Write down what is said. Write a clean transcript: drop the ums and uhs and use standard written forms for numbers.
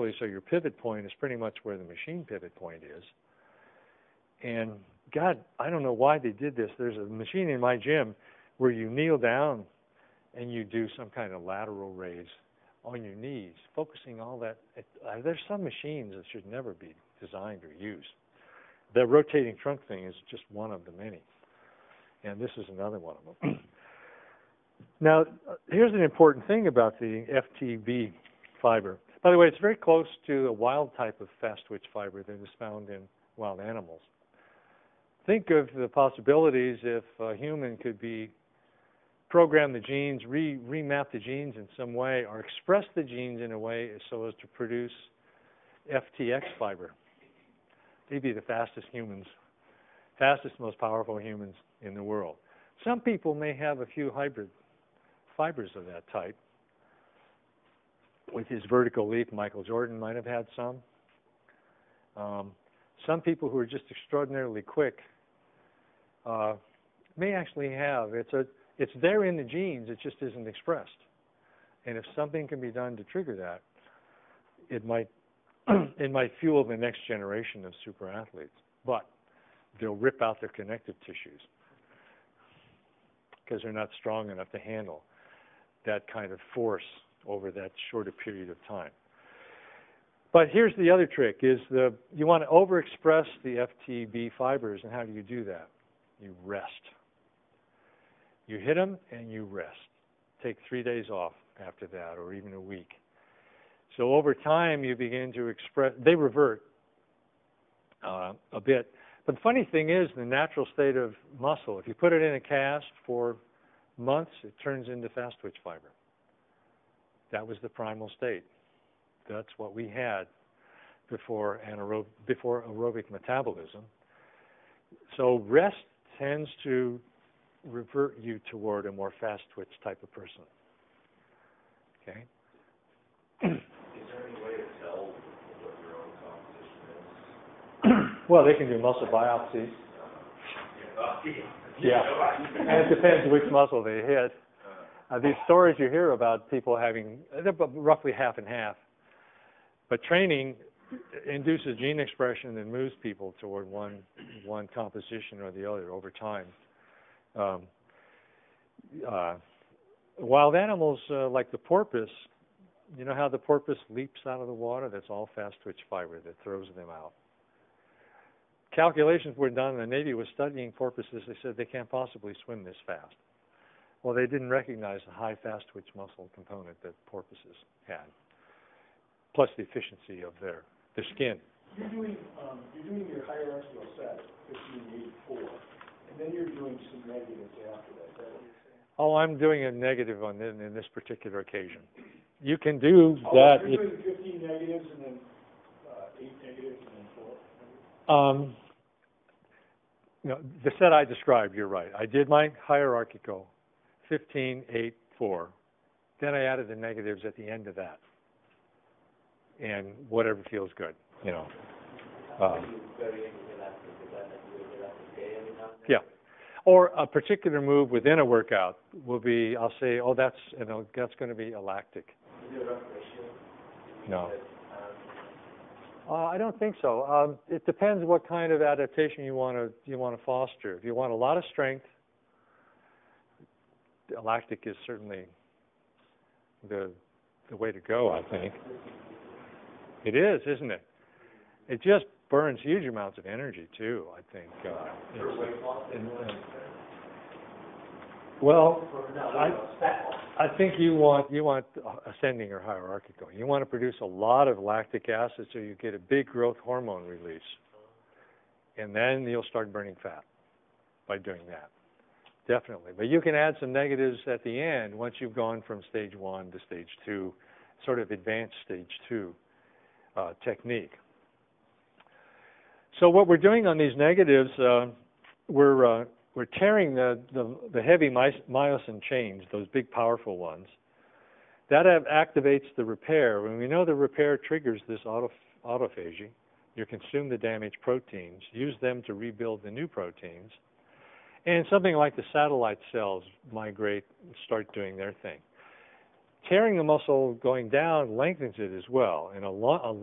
vertically, so your pivot point is pretty much where the machine pivot point is. And God, I don't know why they did this. There's a machine in my gym where you kneel down and you do some kind of lateral raise on your knees, focusing all that. There's some machines that should never be designed or used. The rotating trunk thing is just one of the many. And this is another one of them. Now, here's an important thing about the FTB fiber. By the way, it's very close to a wild type of fast twitch fiber that is found in wild animals. Think of the possibilities if a human could program the genes, remap the genes in some way, or express the genes in a way so as to produce FTX fiber. They'd be the fastest humans, fastest, most powerful humans in the world. Some people may have a few hybrid fibers of that type. With his vertical leap, Michael Jordan might have had some. Some people who are just extraordinarily quick may actually have. It's there in the genes, it just isn't expressed. And if something can be done to trigger that, it might fuel the next generation of super athletes. But they'll rip out their connective tissues because they're not strong enough to handle that kind of force over that shorter period of time. But here's the other trick, is you want to overexpress the FTB fibers, and how do you do that? You rest. You hit them and you rest. Take 3 days off after that, or even a week. So over time, you begin to express, they revert a bit. But the funny thing is, the natural state of muscle, if you put it in a cast for months, it turns into fast twitch fiber. That was the primal state. That's what we had before aerobic metabolism. So rest tends to revert you toward a more fast twitch type of person. Okay? Is there any way to tell what your own composition is? Well, they can do muscle biopsies. Yeah. And it depends which muscle they hit. These stories you hear about people having, they're roughly half and half. But training induces gene expression and moves people toward one composition or the other over time. Wild animals like the porpoise, you know how the porpoise leaps out of the water? That's all fast twitch fiber that throws them out. Calculations were done, and the Navy was studying porpoises. They said they can't possibly swim this fast. Well, they didn't recognize the high fast twitch muscle component that porpoises had, plus the efficiency of their skin. You're doing your hierarchical set, 1584, and then you're doing some negatives after that. Is that what you're saying? Oh, I'm doing a negative in this particular occasion. You can do that. You're doing 15 negatives and then 8 negatives and then 4 negatives? The set I described, you're right. I did my hierarchical, 15, 8, 4. Then I added the negatives at the end of that. And whatever feels good, Yeah. Or a particular move within a workout will be, I'll say, oh, that's going to be a lactic. No. I don't think so. It depends what kind of adaptation you want to foster. If you want a lot of strength, lactic is certainly the way to go, I think. It is, isn't it? It just burns huge amounts of energy too, I think. I think you want ascending or hierarchical. You want to produce a lot of lactic acid so you get a big growth hormone release. And then you'll start burning fat by doing that. Definitely. But you can add some negatives at the end once you've gone from stage 1 to stage 2, sort of advanced stage 2 technique. So what we're doing on these negatives, we're tearing the heavy myosin chains, those big powerful ones. That activates the repair. When we know the repair triggers this autophagy, you consume the damaged proteins, use them to rebuild the new proteins, and something like the satellite cells migrate and start doing their thing. tearing the muscle going down lengthens it as well, and a length